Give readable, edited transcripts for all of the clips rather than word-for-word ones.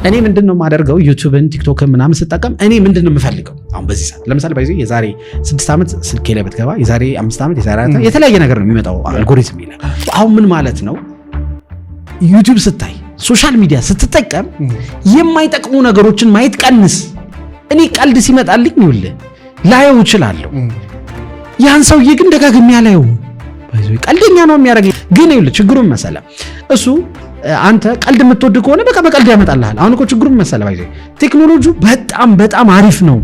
እኔ ምንድነው ማደርገው ዩቲዩብን ቲክቶክን ምናምን ስጠቀም እኔ ምንድነው የምፈልገው አሁን በዚህ ሰዓት ለምሳሌ ባይዘው የዛሬ 6 ዓመት ስልኬ ላይ ብትገባ የዛሬ 5 ዓመት የዛሬ የተለያየ ነገር ነው የሚመጣው አልጎሪዝም ይላል። አሁን ምን ማለት ነው ዩቲዩብ ስታይ ሶሻል ሚዲያ ስትጠቀም የማይጠቅሙ ነገሮችን ማየት ቀንስ። እኔ ቀልድ ሲመጣልኝ ይውል ላየው እችላለሁ። ያን ሰውዬ ግን ደጋግሜ ያላየው ባይዘው ቀልደኛ ነው የሚያደርገኝ። ግን ይውል ችግሩን መሰለ እሱ አንተ ቀልድ የምትወድ ከሆነ በቃ በቀልድ ያመጣልሃል። አሁን እኮ ችግሩን መሰለ ባይዘው ቴክኖሎጂው በጣም አሪፍ ነው።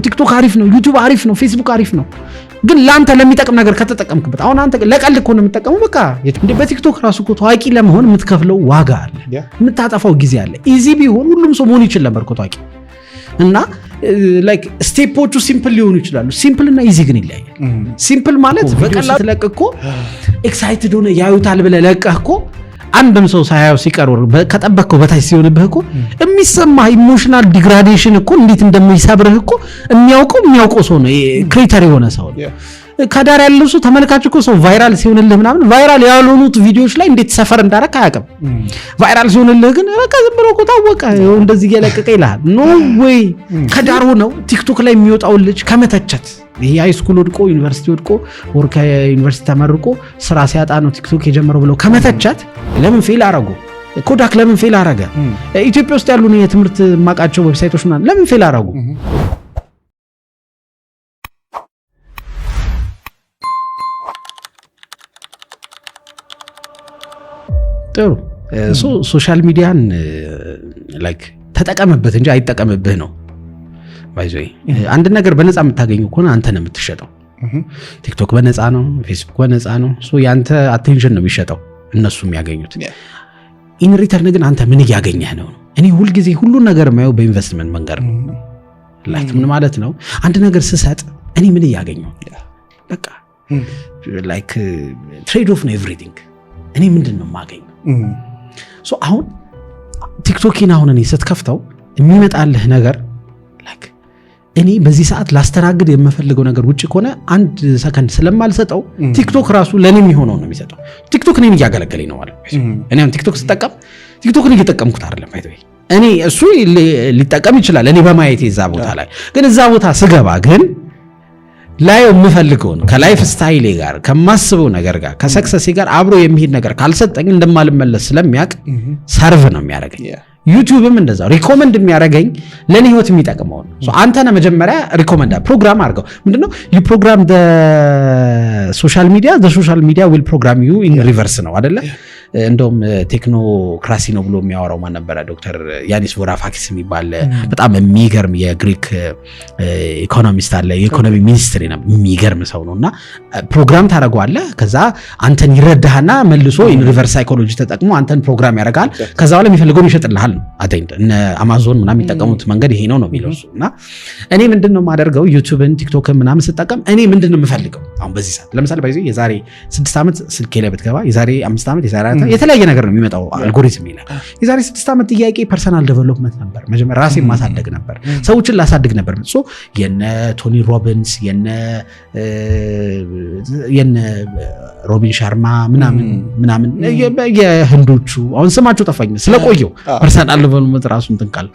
ቲክቶክ አሪፍ ነው፣ ዩቲዩብ አሪፍ ነው፣ ፌስቡክ አሪፍ ነው። ግን ላንተ ለሚጠቅም ነገር ከተጠቀምክበት አሁን አንተ ለቀልድ ከሆነ የምትጠቀመው በቃ በቲክቶክ ራሱ እኮ ታዋቂ ለመሆን የምትከፍለው ዋጋ አለ፣ የምታጠፋው ጊዜ አለ። ኢዚ ቢሆን ሁሉም ሰው መሆን ይችል ነበር እኮ ታዋቂ እና ላይክ ስቴፖቹ ሲምፕል ሊሆኑ ይችላሉ። ሲምፕል እና ኢዚ ግን ይለያያል። ሲምፕል ማለት በቀላሉ ለቀቅኮ ኤክሳይትድ ሆነ ያዩታል ብለህ ለቀህኮ አንድም ሰው ሳያየው ሲቀር ከጠበቅከው በታች ሲሆንብህ እኮ የሚሰማህ ኢሞሽናል ዲግራዴሽን እኮ እንዴት እንደሚሰብርህ እኮ የሚያውቀው ሰው ነው፣ ክሬተር የሆነ ሰው ነው። ከዳር ያለው ሰው ተመልካች እኮ ሰው ቫይራል ሲሆንልህ ምናምን ቫይራል ያልሆኑት ቪዲዮዎች ላይ እንዴት ሰፈር እንዳረክ አያውቅም። ቫይራል ሲሆንልህ ግን በቃ ዝም ብሎ እኮ ታወቀ እንደዚህ እየለቀቀ ይልሃል። ኖ ዌይ ከዳር ሆነው ቲክቶክ ላይ የሚወጣው ልጅ ከመተቸት ይሄ ሃይስኩል ወድቆ ዩኒቨርሲቲ ወድቆ ወር ከዩኒቨርሲቲ ተመርቆ ስራ ሲያጣ ነው ቲክቶክ የጀመረው ብለው ከመተቸት ለምን ፌል አረጉ? ኮዳክ ለምን ፌል አረገ? ኢትዮጵያ ውስጥ ያሉ የትምህርት ማቃቸው ዌብሳይቶች ምናምን ለምን ፌል አረጉ? ጥሩ ሶሻል ሚዲያን ላይክ ተጠቀምበት እንጂ አይጠቀምብህ ነው ባይዘይ። አንድ ነገር በነፃ የምታገኘው ከሆነ አንተ ነው የምትሸጠው። ቲክቶክ በነፃ ነው፣ ፌስቡክ በነፃ ነው። ያንተ አቴንሽን ነው የሚሸጠው እነሱ የሚያገኙት። ኢን ሪተርን ግን አንተ ምን እያገኘህ ነው? እኔ ሁልጊዜ ሁሉን ነገር የማየው በኢንቨስትመንት መንገድ ነው። ላይክ ምን ማለት ነው አንድ ነገር ስሰጥ እኔ ምን እያገኘው በቃ ላይክ ትሬድ ኦፍ ነው ኤቭሪቲንግ። እኔ ምንድን ነው የማገኘው? አሁን ቲክቶክን አሁን እኔ ስትከፍተው የሚመጣልህ ነገር ላይክ እኔ በዚህ ሰዓት ላስተናግድ የምፈልገው ነገር ውጪ ከሆነ አንድ ሰከንድ ስለማልሰጠው ቲክቶክ ራሱ ለኔ የሚሆነው ነው የሚሰጠው። ቲክቶክ እኔን እያገለገለኝ ነው ማለት ነው። እኔ አሁን ቲክቶክ ስጠቀም ቲክቶክን እየተጠቀምኩት አይደለም ባይዘይ። እኔ እሱ ሊጠቀም ይችላል እኔ በማየት እዛ ቦታ ላይ ግን እዛ ቦታ ስገባ ግን ላይ የምፈልገውን ከላይፍ ስታይሌ ጋር ከማስበው ነገር ጋር ከሰክሰሴ ጋር አብሮ የሚሄድ ነገር ካልሰጠኝ እንደማልመለስ ስለሚያውቅ ሰርቭ ነው የሚያደርገኝ። ዩቲዩብም እንደዛው ሪኮመንድ የሚያደርገኝ ለኔ ህይወት የሚጠቅመው ነው። አንተ ነህ መጀመሪያ ሪኮመንድ ፕሮግራም አድርገው ምንድነው ዩ ፕሮግራም ሶሻል ሚዲያ ዊል ፕሮግራም ዩ ኢን ሪቨርስ ነው አይደለ? እንደውም ቴክኖክራሲ ነው ብሎ የሚያወራው ማን ነበረ? ዶክተር ያኒስ ቮራፋኪስ የሚባል በጣም የሚገርም የግሪክ ኢኮኖሚስት አለ። የኢኮኖሚ ሚኒስትር የሚገርም ሰው ነውና ፕሮግራም ታደርገዋለህ። ከዛ አንተን ይረዳህና መልሶ ኢን ሪቨርስ ሳይኮሎጂ ተጠቅሞ አንተን ፕሮግራም ያደርጋል። ከዛ በኋላ የሚፈልገውን ይሸጥልሃል ነው አቴንድ እነ አማዞን ምናምን የሚጠቀሙት መንገድ ይሄ ነው የሚለው እሱና እኔ ምንድነው ማደርገው ዩቲዩብን ቲክቶክን ምናምን ስጠቀም እኔ ምንድነው የምፈልገው አሁን በዚህ ሰዓት ለምሳሌ ባይዘው የዛሬ 6 ዓመት ስልኬ ላይ ብትገባ የዛሬ 5 ዓመት የዛሬ የተለያየ ነገር ነው የሚመጣው አልጎሪዝም ይላል። የዛሬ 6 ዓመት ጥያቄ ፐርሰናል ዴቨሎፕመንት ነበር። መጀመሪያ ራሴን ማሳደግ ነበር፣ ሰዎችን ላሳድግ ነበር። የነ ቶኒ ሮቢንስ የነ ሮቢን ሻርማ ምናምን የህንዶቹ አሁን ስማቸው ጠፋኝ ስለቆየው ፐርሰናል ዴቨሎፕመንት ራሱን እንተንካል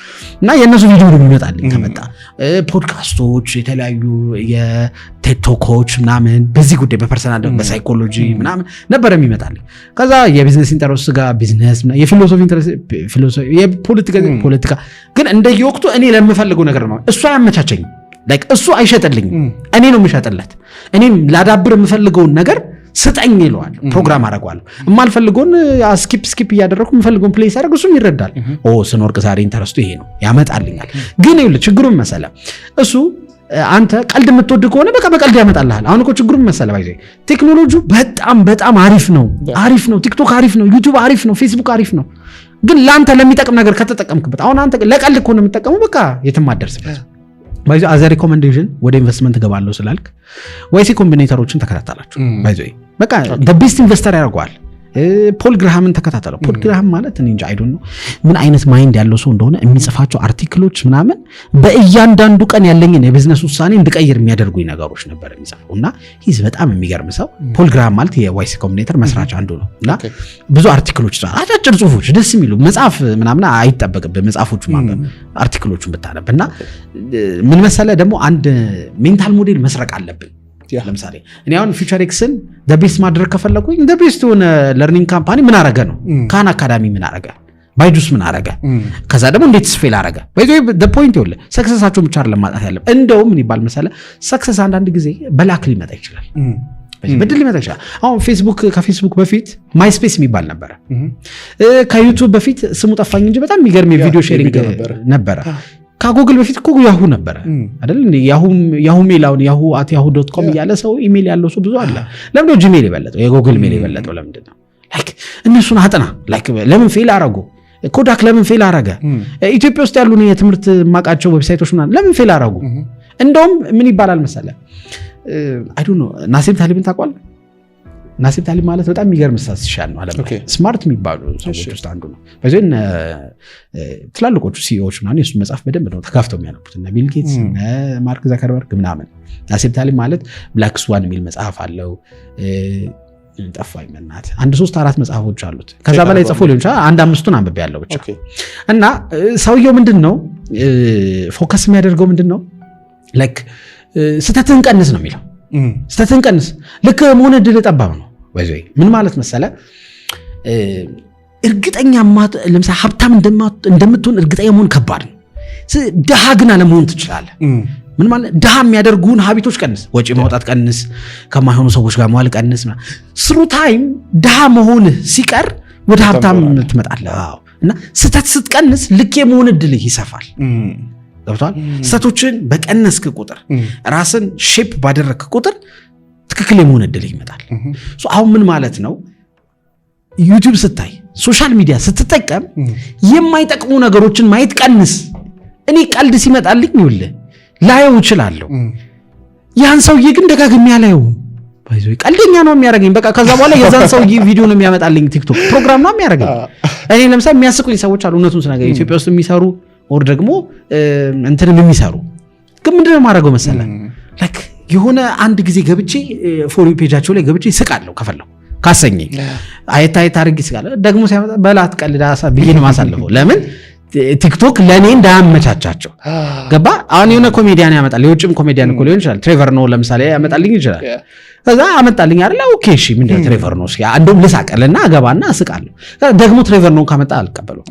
እና የነሱ ቪዲዮ ነው የሚመጣልኝ ከመጣ ፖድካስቶች፣ የተለያዩ የቴድ ቶኮች ምናምን በዚህ ጉዳይ በፐርሰናል በሳይኮሎጂ ምናምን ነበር የሚመጣልኝ። ከዛ የቢዝነስ ኢንተረስት ጋር ቢዝነስ እና የፊሎሶፊ ኢንተረስት ፖለቲካ ግን እንደየወቅቱ እኔ ለምፈልገው ነገር ነው እሱ አያመቻቸኝም። ላይክ እሱ አይሸጥልኝም፣ እኔ ነው የምሸጥለት። እኔም ላዳብር የምፈልገውን ነገር ስጠኝ ይለዋል፣ ፕሮግራም አደርገዋለሁ። የማልፈልገውን ስኪፕ እያደረኩ የምፈልገውን ፕሌስ አደረግ እሱም ይረዳል። ስንወርቅ ዛሬ ኢንተረስቱ ይሄ ነው ያመጣልኛል። ግን ይኸውልህ ችግሩን መሰለ እሱ አንተ ቀልድ የምትወድ ከሆነ በቃ በቀልድ ያመጣልሃል። አሁን እኮ ችግሩን መሰለ ባይዘይ ቴክኖሎጂው በጣም አሪፍ ነው። ቲክቶክ አሪፍ ነው፣ ዩቲዩብ አሪፍ ነው፣ ፌስቡክ አሪፍ ነው። ግን ላንተ ለሚጠቅም ነገር ከተጠቀምክበት አሁን አንተ ለቀልድ ከሆነ የምትጠቀመው በቃ የትም አትደርስበት። ባይዘይ አዘ ሪኮመንዴሽን ወደ ኢንቨስትመንት ገባለሁ ስላልክ ወይሲ ኮምቢኔተሮችን ተከታተላችሁ ባይዘይ በቃ the best investor ያደርገዋል። ፖል ግራሃምን ተከታተለው። ፖል ግራሃም ማለት እኔ እንጃ አይዶን ነው ምን አይነት ማይንድ ያለው ሰው እንደሆነ የሚጽፋቸው አርቲክሎች ምናምን በእያንዳንዱ ቀን ያለኝን የቢዝነስ ውሳኔ እንድቀይር የሚያደርጉኝ ነገሮች ነበር የሚጽፈው እና ሂዝ በጣም የሚገርም ሰው። ፖል ግራሃም ማለት የዋይሲ ኮምቢኔተር መስራች አንዱ ነው እና ብዙ አርቲክሎች አጫጭር ጽሁፎች ደስ የሚሉ መጽሐፍ ምናምን አይጠበቅብህ መጽሐፎቹ ማንበብ አርቲክሎቹን ብታነብ እና ምን መሰለህ ደግሞ አንድ ሜንታል ሞዴል መስረቅ አለብን። ለምሳሌ እኔ አሁን ፊውቸር ኤክስን ዘ ቤስት ማድረግ ከፈለኩኝ ዘ ቤስት ሆነ ለርኒንግ ካምፓኒ ምን አረገ ነው ካን አካዳሚ ምን አረገ ባይጁስ ምን አረገ ከዛ ደግሞ እንዴት ስፌል አረገ ባይዘይ ዘ ፖይንት ይወለ ሰክሰሳቸው ብቻ አይደለም ማጣት ያለበት እንደውም ምን ይባል መሰለ ሰክሰስ አንዳንድ ጊዜ በላክ ሊመጣ ይችላል በድል ሊመጣ ይችላል። አሁን ፌስቡክ ከፌስቡክ በፊት ማይስፔስ የሚባል ነበር ከዩቲዩብ በፊት ስሙ ጠፋኝ እንጂ በጣም የሚገርም የቪዲዮ ሼሪንግ ነበር። ከጉግል በፊት እኮ ያሁ ነበር አይደል እንዴ ያሁ ሜላውን yahoo.com እያለ ሰው ኢሜል ያለው ሰው ብዙ አለ። ለምን ነው ጂሜል የበለጠው የጉግል ሜል የበለጠው ለምንድን ነው ላይክ እነሱን አጥና ላይክ ለምን ፌል አረጉ ኮዳክ ለምን ፌል አረገ ኢትዮጵያ ውስጥ ያሉ የትምህርት ማቃቸው ዌብሳይቶች ምናምን ለምን ፌል አረጉ እንደውም ምን ይባላል መሰለ አይ ዶንት ኖ ናሲብ ታሊብን ታውቃለህ ናሲብ ታሊብ ማለት በጣም የሚገርም ስታቲስቲሻን ነው ዓለም ላይ ስማርት የሚባሉ ሰዎች ውስጥ አንዱ ነው። በዚህን ትላልቆቹ ሲኢኦዎች ምናምን የሱ መጽሐፍ በደንብ ነው ተካፍተው የሚያነቡት እና ቢል ጌትስ እና ማርክ ዘከርበርግ ምናምን። ናሲብ ታሊብ ማለት ብላክ ስዋን የሚል መጽሐፍ አለው ጠፋኝ መናት 1-3-4 መጽሐፎች አሉት ከዛ በላይ ጽፎ ሊሆን ይችላል 1-5ቱን አንብቤ ያለው ብቻ እና ሰውየው ምንድነው ፎከስ የሚያደርገው ምንድነው ላይክ ስተትን ቀንስ ነው የሚለው ስተትን ቀንስ ልክ መሆን እድል ጠባብ ነው ባይዘይ ምን ማለት መሰለ እርግጠኛ ለምሳሌ ሀብታም እንደምትሆን እርግጠኛ መሆን ከባድ ነው ደሃ ግን አለመሆን ትችላለህ ምን ማለት ደሃ የሚያደርጉን ሀቢቶች ቀንስ ወጪ ማውጣት ቀንስ ከማይሆኑ ሰዎች ጋር መዋል ቀንስ ስሩ ታይም ደሃ መሆን ሲቀር ወደ ሀብታም ትመጣለህ እና ስተት ስትቀንስ ልክ የመሆን እድል ይሰፋል ገብቷል ስተቶችን በቀነስክ ቁጥር ራስን ሼፕ ባደረክ ቁጥር ትክክል የመሆን እድል ይመጣል አሁን ምን ማለት ነው ዩቲዩብ ስታይ ሶሻል ሚዲያ ስትጠቀም የማይጠቅሙ ነገሮችን ማየት ቀንስ እኔ ቀልድ ሲመጣልኝ ይውልህ ላየው እችላለሁ ያን ሰውዬ ግን ደጋግሜ ያላየው ባይዘይ ቀልደኛ ነው የሚያደርገኝ በቃ ከዛ በኋላ የዛን ሰውዬ ቪዲዮ ነው የሚያመጣልኝ ቲክቶክ ፕሮግራም ነው የሚያደርገኝ እኔ ለምሳሌ የሚያስቁኝ ሰዎች አሉ እውነቱን ስናገር ኢትዮጵያ ውስጥ የሚሰሩ ወር ደግሞ እንትንም የሚሰሩ ግን ምንድነው ማድረገው መሰለህ ላይክ የሆነ አንድ ጊዜ ገብቼ ፎር ዩ ፔጃቸው ላይ ገብቼ ስቃለሁ ከፈለው ካሰኘኝ አይታ አድርጌ ስቃለሁ ደግሞ ሲያመጣ በላት ቀልዳሳ ብዬ ነው ማሳልፈው ለምን ቲክቶክ ለኔ እንዳያመቻቻቸው ገባ አሁን የሆነ ኮሜዲያን ያመጣል የውጭም ኮሜዲያን እኮ ሊሆን ይችላል ትሬቨር ነው ለምሳሌ ያመጣልኝ ይችላል ከዛ አመጣልኝ አይደል ኦኬ እሺ ምንድነው ትሬቨር ነው ሲያ እንደውም ልሳቀልና አገባና እስቃለሁ ደግሞ ትሬቨር ነው ካመጣ አልቀበለው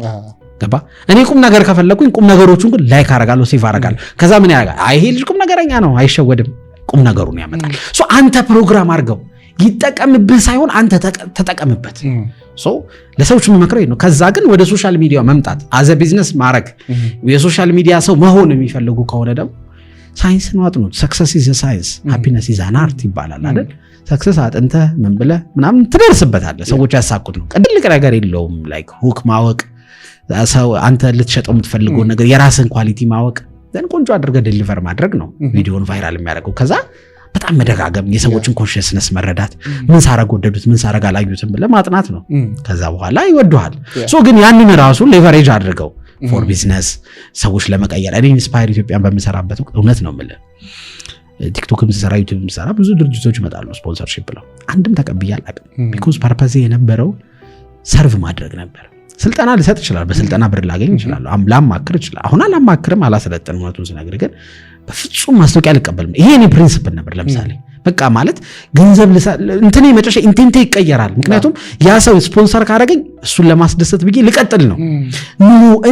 ገባ እኔ ቁም ነገር ከፈለኩኝ ቁም ነገሮቹን ግን ላይክ አረጋለሁ ሴቭ አረጋለሁ ከዛ ምን ያረጋል ይሄ ልጅ ቁም ነገረኛ ነው አይሸወድም ቁም ነገሩን ያመጣል አንተ ፕሮግራም አድርገው ይጠቀምብህ ሳይሆን አንተ ተጠቀምበት ለሰዎች መመክረው ነው ከዛ ግን ወደ ሶሻል ሚዲያ መምጣት አዘ ቢዝነስ ማረግ የሶሻል ሚዲያ ሰው መሆን የሚፈልጉ ከሆነ ደግሞ ሳይንስ ነው አጥኑት ሰክሰስ ኢዝ አ ሳይንስ ሃፒነስ ኢዝ አን አርት ይባላል አይደል ሰክሰስ አጥንተ ምን ብለህ ምናምን ትደርስበታለህ ሰዎች ያሳቁት ነው ቅድልቅ ነገር የለውም ላይክ ሁክ ማወቅ ሰው አንተ ልትሸጠው የምትፈልገው ነገር የራስን ኳሊቲ ማወቅ ዘን ቆንጆ አድርገህ ዴሊቨር ማድረግ ነው ቪዲዮን ቫይራል የሚያደርገው ከዛ በጣም መደጋገም የሰዎችን ኮንሽስነስ መረዳት ምን ሳረግ ወደዱት ምን ሳረግ አላዩትም ብለህ ማጥናት ነው ከዛ በኋላ ይወዱሃል ግን ያንን ራሱ ሌቨሬጅ አድርገው ፎር ቢዝነስ ሰዎች ለመቀየር እኔ ኢንስፓየር ኢትዮጵያን በመሰራበት ወቅት እውነት ነው የምልህ ቲክቶክም ሰራ ዩቲዩብም ሰራ ብዙ ድርጅቶች ይመጣሉ ስፖንሰርሺፕ ብለው አንድም ተቀብዬ አላውቅም ቢኮዝ ፐርፐዝ የነበረው ሰርቭ ማድረግ ነበር ስልጠና ልሰጥ ይችላል በስልጠና ብር ላገኝ ይችላል ላማክር ይችላል አሁን አላማክርም አላሰለጠንም እውነቱን ስነግርህ ግን በፍጹም ማስታወቂያ አልቀበልም ይሄ እኔ ፕሪንሲፕል ነበር ለምሳሌ በቃ ማለት ገንዘብ እንትኔ መጨረሻ ኢንቴንቴ ይቀየራል ምክንያቱም ያ ሰው ስፖንሰር ካደረገኝ እሱን ለማስደሰት ብዬ ልቀጥል ነው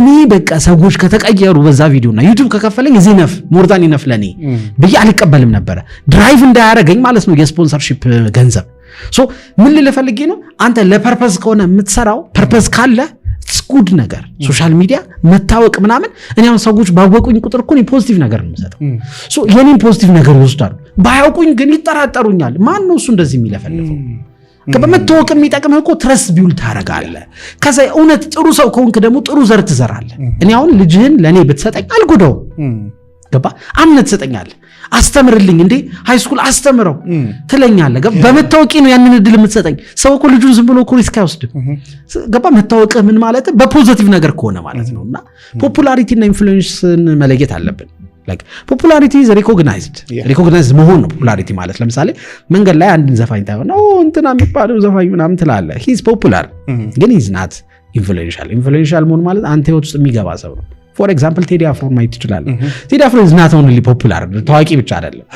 እኔ በቃ ሰዎች ከተቀየሩ በዛ ቪዲዮና ዩቲዩብ ከከፈለኝ እዚህ ነፍ ሞርዳን ይነፍ ለኔ ብዬ አልቀበልም ነበር ድራይቭ እንዳያደርገኝ ማለት ነው የስፖንሰርሺፕ ገንዘብ ምን ልፈልጌ ነው አንተ ለፐርፐዝ ከሆነ የምትሰራው ፐርፐዝ ካለ ስኩድ ነገር ሶሻል ሚዲያ መታወቅ ምናምን እኔ አሁን ሰዎች ባወቁኝ ቁጥር እኮ ፖዚቲቭ ነገር ነው የምሰጠው የኔን ፖዚቲቭ ነገር ይወስዳሉ ባያውቁኝ ግን ይጠራጠሩኛል ማን ነው እሱ እንደዚህ የሚለፈልፈው በመታወቅ የሚጠቅም እኮ ትረስ ቢውል ታረጋለህ ከዛ እውነት ጥሩ ሰው ከሆንክ ደግሞ ጥሩ ዘር ትዘራለህ እኔ አሁን ልጅህን ለኔ ብትሰጠኝ አልጎዳው ገባ አምነት ትሰጠኛለህ አስተምርልኝ እንዴ ሃይስኩል አስተምረው ትለኛለህ ገባ በመታወቂ ነው ያንን እድል የምትሰጠኝ ሰው እኮ ልጁን ዝም ብሎ እኮ ሪስክ አይወስድም ገባ መታወቅ ምን ማለት በፖዚቲቭ ነገር ከሆነ ማለት ነውና ፖፑላሪቲ እና ኢንፍሉዌንስን መለየት አለብን like popularity is recognized መሆን ነው ፖፑላሪቲ ማለት ለምሳሌ መንገድ ላይ አንድን ዘፋኝ ታየው ነው እንትና የሚባለው ዘፋኝ ምናምን ትላለህ he is popular ግን he is not influential መሆን ማለት አንተ ህይወት ውስጥ የሚገባ ሰው ነው for example ቴዲ አፍሮ ማየት ይችላል ቴዲ አፍሮ is not only popular ታዋቂ ብቻ አይደለም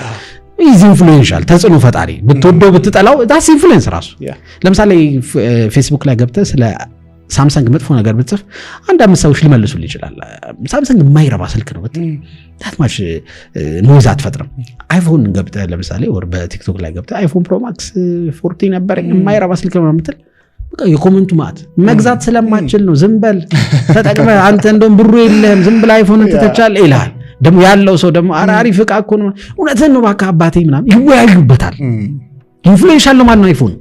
he is influential ተጽዕኖ ፈጣሪ ብትወደው ብትጠላው that's influence ራሱ ለምሳሌ ፌስቡክ ላይ ገብተህ ስለ ሳምሰንግ መጥፎ ነገር ብትጽፍ አንድ አምስት ሰዎች ሊመልሱልህ ይችላል ሳምሰንግ የማይረባ ስልክ ነው that much ኖይዝ አትፈጥርም አይፎን ገብተህ ለምሳሌ ወር በቲክቶክ ላይ ገብተህ አይፎን ፕሮ ማክስ 14 ነበር የማይረባ ስልክ ነው የምትል በቃ የኮሜንቱ ማት መግዛት ስለማትችል ነው ዝም በል ተጠቅመ አንተ እንደም ብሩ የለህም ዝም ብለ አይፎን ተተቻለ ይላል ደሞ ያለው ሰው ደሞ አራሪ ፍቃ እኮ ነው እውነትን ነው ባካ አባቴ ምናምን ይወያዩበታል ኢንፍሉዌንሻል ነው ማለት ነው አይፎን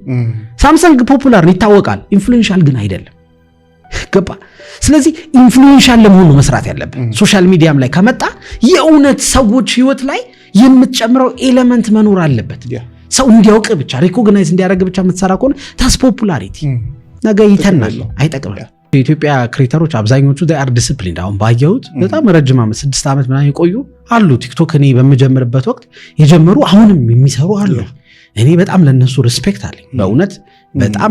ሳምሰንግ ፖፑላር ነው ይታወቃል ኢንፍሉዌንሻል ግን አይደለም ገባ ስለዚህ ኢንፍሉዌንሻል ለመሆን ነው መስራት ያለብን ሶሻል ሚዲያም ላይ ከመጣ የእውነት ሰዎች ህይወት ላይ የምትጨምረው ኤሌመንት መኖር አለበት ሰው እንዲያውቅ ብቻ ሪኮግናይዝ እንዲያደርግ ብቻ የምትሰራ ከሆነ ታስ ፖፑላሪቲ ነገ ይተናል አይጠቅምም የኢትዮጵያ ክሬተሮች አብዛኞቹ they are disciplined አሁን ባየሁት በጣም ረጅም ዓመት 6 ዓመት ምናምን የቆዩ አሉ ቲክቶክ እኔ በመጀመርበት ወቅት የጀመሩ አሁንም የሚሰሩ አሉ እኔ በጣም ለነሱ ሪስፔክት አለኝ በእውነት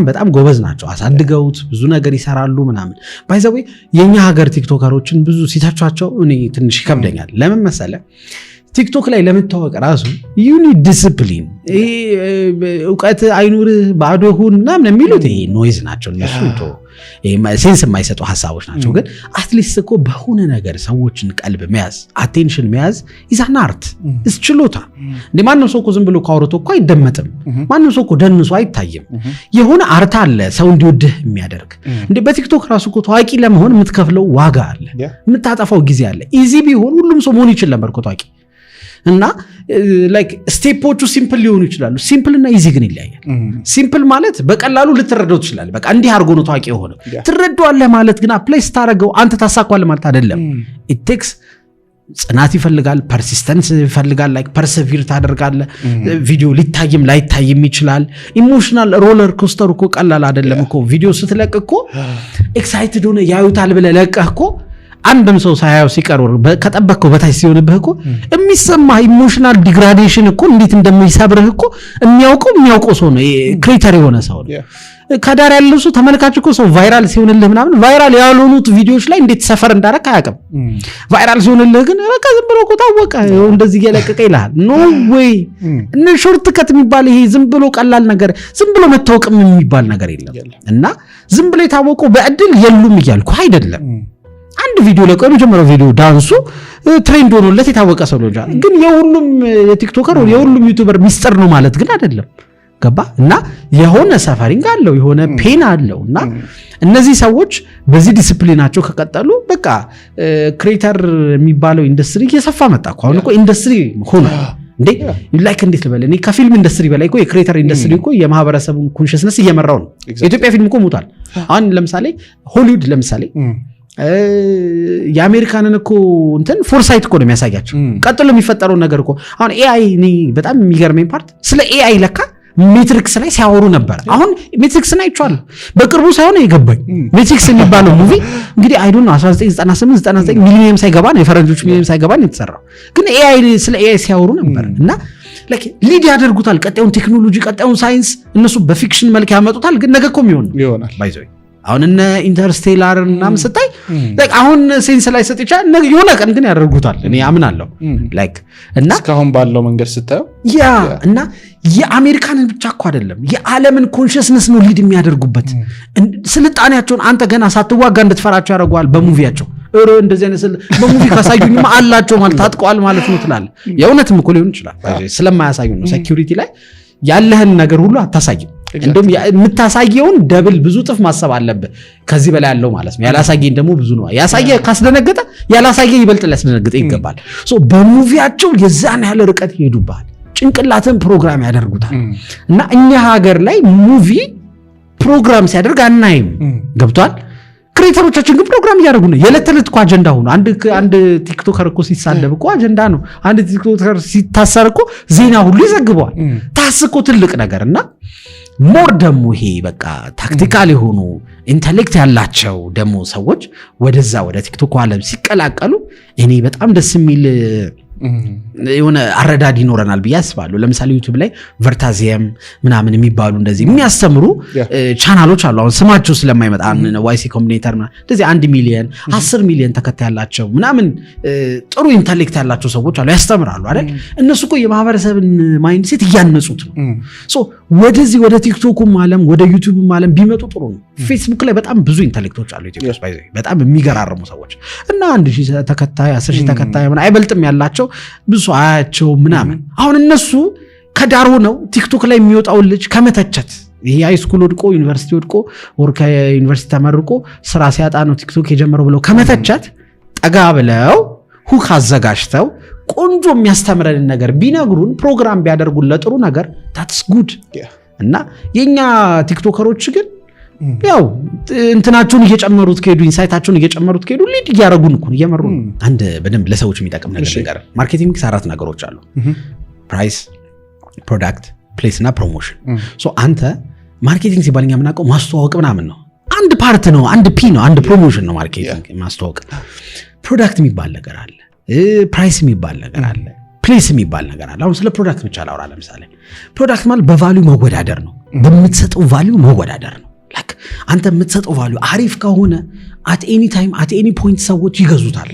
በጣም ጎበዝ ናቸው አሳድገውት ብዙ ነገር ይሰራሉ ምናምን ባይዘው የኛ ሀገር ቲክቶከሮችን ብዙ ሲታቻቸው እኔ ትንሽ ይከብደኛል ለምን መሰለ ቲክቶክ ላይ ለምታወቅ ራሱ you need discipline ዕውቀት አይኑር ባዶ ሁን ምናምን የሚሉት ይሄ ኖይዝ ናቸው እነሱ ሴንስ የማይሰጡ ሐሳቦች ናቸው ግን አትሊስት እኮ በሆነ ነገር ሰዎችን ቀልብ መያዝ አቴንሽን መያዝ ኢዛን አርት እስችሎታ እንዴ ማንንም ሰው እኮ ዝም ብሎ ካወራቶ እኮ አይደመጥም ማንንም ሰው እኮ ደንሶ አይታይም የሆነ አርት አለ ሰው እንዲወድህ የሚያደርግ እንዴ በቲክቶክ ራሱ እኮ ታዋቂ ለመሆን የምትከፍለው ዋጋ አለ የምታጠፋው ጊዜ አለ ኢዚ ቢሆን ሁሉም ሰው መሆን ይችላል ነበር እኮ ታዋቂ እና ላይክ ስቴፖቹ ሲምፕል ሊሆኑ ይችላሉ ሲምፕል እና ኢዚ ግን ይለያያል ሲምፕል ማለት በቀላሉ ልትረዳው ትችላለህ በቃ እንዲህ አርጎ ነው ታዋቂ የሆነው ትረዳዋለህ ማለት ግን አፕላይ ስታረገው አንተ ታሳኳለህ ማለት አይደለም it takes ጽናት ይፈልጋል ፐርሲስተንስ ይፈልጋል ላይክ ፐርሰቪር ታደርጋለህ ቪዲዮ ሊታይም ላይታይም ይችላል ኢሞሽናል ሮለር ኮስተር እኮ ቀላል አይደለም እኮ ቪዲዮ ስትለቅ እኮ ኤክሳይትድ ሆነ ያዩታል ብለህ ለቀህ እኮ አንድም ሰው ሳያው ሲቀርው ከጠበቀው በታች ሲሆንብህ እኮ የሚሰማ ኢሞሽናል ዲግራዴሽን እኮ እንዴት እንደሚሰብርህ እኮ የሚያውቀው ሰው ነው ክሬተር የሆነ ሰው ነው ከዳር ያለው ሰው ተመልካች እኮ ሰው ቫይራል ሲሆንልህ ምናምን ቫይራል ያልሆኑት ቪዲዮዎች ላይ እንዴት ሰፈር እንዳረካ አያውቅም ቫይራል ሲሆንልህ ግን በቃ ዝም ብሎ እኮ ታወቀ እንደዚህ እየለቀቀ ይላል ኖ ዌይ እነ ሾርት ከት የሚባል ይሄ ዝም ብሎ ቀላል ነገር ዝም ብሎ መታወቅም የሚባል ነገር የለም እና ዝም ብሎ የታወቀው በእድል የሉም እያልኩ አይደለም አንድ ቪዲዮ ለቆ የመጀመሪያው ቪዲዮ ዳንሱ ትሬንድ ሆኖለት የታወቀ ሰው ነው ግን የሁሉም የቲክቶከር ወይ የሁሉም ዩቲዩበር ሚስጥር ነው ማለት ግን አይደለም ገባ እና የሆነ ሰፈሪንግ አለው የሆነ ፔን አለውና እነዚህ ሰዎች በዚህ ዲሲፕሊናቸው ከቀጠሉ በቃ ክሬተር የሚባለው ኢንደስትሪ እየሰፋ መጣ እኮ አሁን እኮ ኢንደስትሪ ሆነ እንዴ ላይክ እንዴት ልበል እኔ ከፊልም ኢንደስትሪ በላይ እኮ የክሬተር ኢንደስትሪ እኮ የማህበረሰቡን ኮንሽስነስ እየመራው ነው የኢትዮጵያ ፊልም እኮ ሙቷል አሁን ለምሳሌ ሆሊውድ ለምሳሌ የአሜሪካንን እኮ እንትን ፎርሳይት እኮ ነው የሚያሳያቸው ቀጥሎ የሚፈጠረው ነገር እኮ አሁን ኤአይ እኔ በጣም የሚገርመኝ ፓርት ስለ ኤአይ ለካ ሜትሪክስ ላይ ሲያወሩ ነበር አሁን ሜትሪክስን አይቻለሁ በቅርቡ ሳይሆን የገባኝ ሜትሪክስ የሚባለው ሙቪ እንግዲህ አይ ዶንት ኖ 1998 99 ሚሊኒየም ሳይገባ ነው የፈረንጆች ሚሊኒየም ሳይገባ ነው የተሰራው ግን ኤአይ ስለ ኤአይ ሲያወሩ ነበር እና ላይክ ሊድ ያደርጉታል ቀጣዩን ቴክኖሎጂ ቀጣዩን ሳይንስ እነሱ በፊክሽን መልክ ያመጡታል ግን ነገ እኮ ይሆናል ባይዘው አሁን እነ ኢንተርስቴላር ምናምን ስታይ ላይክ አሁን ሴንስ ላይ ሰጥቻ ነገ የሆነ ቀን ግን ያደርጉታል እኔ አምናለሁ ላይክ እና እስካሁን ባለው መንገድ ስታየው ያ እና የአሜሪካንን ብቻ እኮ አይደለም የዓለምን ኮንሽስነስ ነው ሊድ የሚያደርጉበት ስልጣኔያቸውን አንተ ገና ሳትዋጋ እንድትፈራቸው ያደርጓል በሙቪያቸው እንደዚህ አይነት በሙቪ ካሳዩኝማ አላቸው ማለት ታጥቀዋል ማለት ነው ትላለህ የእውነትም እኮ ሊሆን ይችላል ስለማያሳዩ ነው ሴኩሪቲ ላይ ያለህን ነገር ሁሉ አታሳይም እንደውም የምታሳየውን ደብል ብዙ ጥፍ ማሰብ አለብህ ከዚህ በላይ ያለው ማለት ነው ያላሳየኝ ደግሞ ብዙ ነው ያሳየ ካስደነገጠ ያላሳየ ይበልጥ ሊያስደነግጥ ይገባል ሶ በሙቪያቸው የዛን ያለ ርቀት ይሄዱባል ጭንቅላትን ፕሮግራም ያደርጉታል እና እኛ ሀገር ላይ ሙቪ ፕሮግራም ሲያደርግ አናይም ገብቷል ክሬተሮቻችን ግን ፕሮግራም እያደረጉ ነው። የዕለት ተዕለት እኮ አጀንዳ ሆኖ አንድ ቲክቶከር እኮ ሲሳደብ እኮ አጀንዳ ነው። አንድ ቲክቶከር ሲታሰር እኮ ዜና ሁሉ ይዘግበዋል። ታስቆ ትልቅ ነገር እና ሞር ደግሞ ይሄ በቃ ታክቲካል የሆኑ ኢንተሌክት ያላቸው ደግሞ ሰዎች ወደዛ ወደ ቲክቶክ ዓለም ሲቀላቀሉ እኔ በጣም ደስ የሚል የሆነ አረዳድ ይኖረናል ብዬ አስባለሁ። ለምሳሌ ዩቲዩብ ላይ ቨርታዚየም ምናምን የሚባሉ እንደዚህ የሚያስተምሩ ቻናሎች አሉ። አሁን ስማቸው ስለማይመጣ ዋይሲ ኮምቢኔተር እንደዚህ 1 ሚሊዮን 10 ሚሊዮን ተከታይ ያላቸው ምናምን ጥሩ ኢንተሌክት ያላቸው ሰዎች አሉ፣ ያስተምራሉ አይደል? እነሱ እኮ የማህበረሰብን ማይንድሴት እያነጹት ነው። ሶ ወደዚህ ወደ ቲክቶኩም ዓለም ወደ ዩቲዩብም ዓለም ቢመጡ ጥሩ ነው። ፌስቡክ ላይ በጣም ብዙ ኢንተሌክቶች አሉ ኢትዮጵያ ውስጥ በጣም የሚገራርሙ ሰዎች እና 1000 ተከታይ 10000 ተከታይ ምን አይበልጥም ያላቸው ብዙ አያቸው ምናምን። አሁን እነሱ ከዳር ሆነው ቲክቶክ ላይ የሚወጣውን ልጅ ከመተቸት ይሄ ሃይስኩል ወድቆ ዩኒቨርሲቲ ወድቆ ወርካ ዩኒቨርሲቲ ተመርቆ ስራ ሲያጣ ነው ቲክቶክ የጀመረው ብለው ከመተቸት ጠጋ ብለው ሁክ አዘጋጅተው ቆንጆ የሚያስተምረን ነገር ቢነግሩን ፕሮግራም ቢያደርጉን ለጥሩ ነገር that's good። እና የኛ ቲክቶከሮች ግን ያው እንትናቸውን እየጨመሩት ከሄዱ ኢንሳይታቸውን እየጨመሩት ከሄዱ ሊድ እያረጉን እኮ እየመሩ ነው። አንድ በደንብ ለሰዎች የሚጠቅም ነገር ማርኬቲንግ 4 ነገሮች አሉ። ፕራይስ፣ ፕሮዳክት፣ ፕሌስ እና ፕሮሞሽን። ሶ አንተ ማርኬቲንግ ሲባል እኛ የምናውቀው ማስተዋወቅ ምናምን ነው። አንድ ፓርት ነው፣ አንድ ፒ ነው፣ አንድ ፕሮሞሽን ነው ማርኬቲንግ ማስተዋወቅ። ፕሮዳክት የሚባል ነገር አለ፣ ፕራይስ የሚባል ነገር አለ፣ ፕሌስ የሚባል ነገር አለ። አሁን ስለ ፕሮዳክት ብቻ ላውራ። ለምሳሌ ፕሮዳክት ማለት በቫልዩ መወዳደር ነው፣ በምትሰጠው ቫልዩ መወዳደር ነው። አንተ የምትሰጠው ቫልዩ አሪፍ ከሆነ at any time at any point ሰዎች ይገዙታል።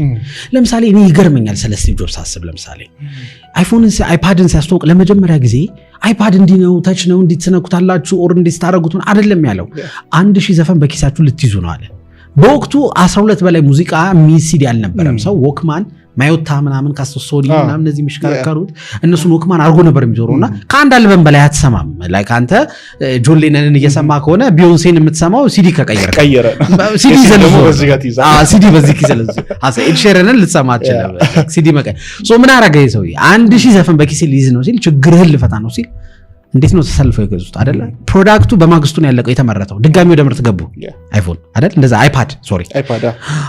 ለምሳሌ እኔ ይገርመኛል ስለ ስቲቭ ጆብስ አስብ። ለምሳሌ አይፓድን ሲያስተዋውቅ ለመጀመሪያ ጊዜ አይፓድ እንዲህ ነው፣ ተች ነው፣ እንዲህ ትነኩታላችሁ ኦር እንዲህ ታረጉት አይደለም ያለው 1000 ዘፈን በኪሳችሁ ልትይዙ ነው አለ። በወቅቱ 12 በላይ ሙዚቃ ሚሲዲ አልነበረም። ሰው ወክማን ማዮታ ምናምን ካስተሶኒ ምናምን እነዚህ የሚሽከረከሩት እነሱን ወክማን አርጎ ነበር የሚዞረውና ከአንድ አልበም በላይ አትሰማም። ላይክ አንተ ጆን ሌነንን እየሰማ ከሆነ ቢዮንሴን የምትሰማው ሲዲ ከቀየረ ሲዲ ዘልዞ ሲዲ በዚህ ኪሰለዝ ኤድ ሼረንን ልትሰማች ሲዲ መቀ ሶ ምን አረገ ይሰው 1000 ዘፈን በኪስ ሊይዝ ነው ሲል ችግርህን ልፈታ ነው ሲል እንዴት ነው ተሰልፈው የገዙት አይደለ? ፕሮዳክቱ በማግስቱ ነው ያለቀው የተመረተው። ድጋሚ ወደ ምርት ገቡ። አይፎን አይደል? እንደዛ አይፓድ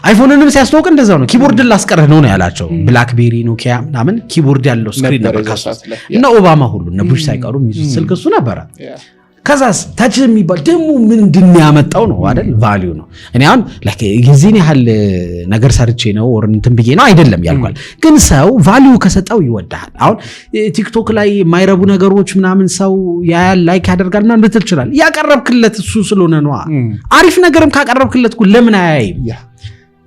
አይፎንንም ሲያስተዋውቅ እንደዛው ነው። ኪቦርድ ላስቀርህ ነው ያላቸው። ብላክቤሪ፣ ኖኪያ ምናምን ኪቦርድ ያለው ስክሪን ነበር ካሱት እና ኦባማ ሁሉ እነ ቡሽ ሳይቀሩ የሚይዙት ስልክ እሱ ነበር። ከዛስ ታች የሚባል ደግሞ ምንድን ያመጣው ነው አይደል? ቫልዩ ነው። እኔ አሁን ላይክ የዚህን ያህል ነገር ሰርቼ ነው ወር እንትን ብዬ ነው አይደለም ያልኳል። ግን ሰው ቫልዩ ከሰጠው ይወዳል። አሁን ቲክቶክ ላይ የማይረቡ ነገሮች ምናምን ሰው ያያል፣ ላይክ ያደርጋል እና እንድትል ይችላል። ያቀረብክለት እሱ ስለሆነ ነው። አሪፍ ነገርም ካቀረብክለት ለምን አያይም?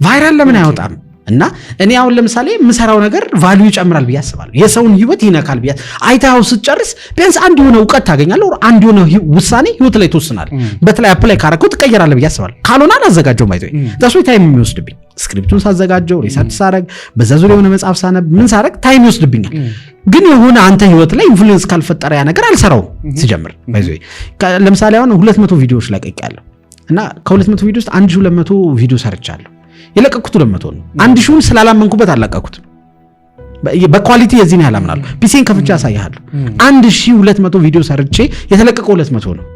ቫይራል ለምን አይወጣም? እና እኔ አሁን ለምሳሌ የምሰራው ነገር ቫልዩ ይጨምራል ብዬ አስባለሁ። የሰውን ህይወት ይነካል ብዬ አይታው ስትጨርስ ቢያንስ አንድ የሆነ ዕውቀት ታገኛለህ፣ or አንድ የሆነ ውሳኔ ህይወት ላይ ትወስናለህ። በተለይ አፕላይ ካረከው ትቀየራለህ ብዬ አስባለሁ። ካልሆነ አላዘጋጀው ማይዘይ ዳስ ወይ ታይም የሚወስድብኝ ስክሪፕቱን ሳዘጋጀው ሪሰርች ሳረግ በዛ ዙሪያ የሆነ መጽሐፍ ሳነብ ምን ሳረግ ታይም ይወስድብኛል። ግን የሆነ አንተ ህይወት ላይ ኢንፍሉዌንስ ካልፈጠረ ያ ነገር አልሰራው ሲጀምር ማይዘይ። ለምሳሌ አሁን 200 ቪዲዮዎች ለቀቅያለሁ እና ከ200 ቪዲዮ ውስጥ 1200 ቪዲዮ ሰርቻለሁ። የለቀኩት 200 ነው። 1000ን ስላላመንኩበት አለቀኩት። በኳሊቲ የዚህን ያህል አምናለሁ። ፒሲን ከፍቼ አሳያለሁ። 1200 ቪዲዮ ሰርቼ የተለቀቀው 200 ነው።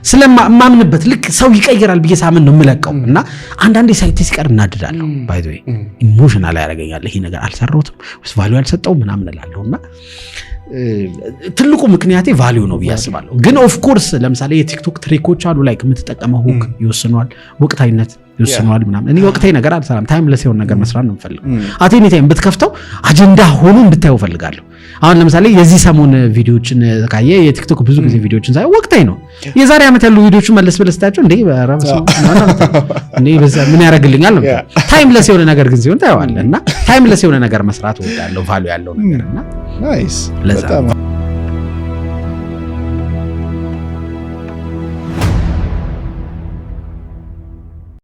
ስለማምንበት ልክ ሰው ይቀየራል ብዬ ሳምን ነው የምለቀው። እና አንዳንዴ ሳይት ሲቀር እናድዳለሁ። ባይ ዘ ወይ ኢሞሽናል ያደርገኛል። ይሄ ነገር አልሰራሁትም ወይስ ቫልዩ አልሰጠውም ምናምን እላለሁና ትልቁ ምክንያቴ ቫልዩ ነው ብዬ አስባለሁ። ግን ኦፍ ኮርስ ለምሳሌ የቲክቶክ ትሪኮች አሉ። ላይክ የምትጠቀመው ሁክ ይወስኗል፣ ወቅታዊነት ይወስኗል ምናምን። እኔ ወቅታዊ ነገር አልሰራም። ታይምለስ የሆነ ነገር መስራት ነው የምፈልገው። አቴኒ ታይም ብትከፍተው አጀንዳ ሆኖ እንድታየው ፈልጋለሁ። አሁን ለምሳሌ የዚህ ሰሞን ቪዲዮዎችን ካየ የቲክቶክ ብዙ ጊዜ ቪዲዮዎችን ሳይ ወቅታዊ ነው። የዛሬ ዓመት ያሉ ቪዲዮዎችን መለስ ብለህ ስታያቸው እንዴ በራሱ ምን ያደርግልኛል ነው። ታይምለስ የሆነ ነገር ግን ሲሆን ታየዋለህ። እና ታይምለስ የሆነ ነገር መስራት እወዳለሁ፣ ቫልዩ ያለው ነገርና ናይስ ለዛ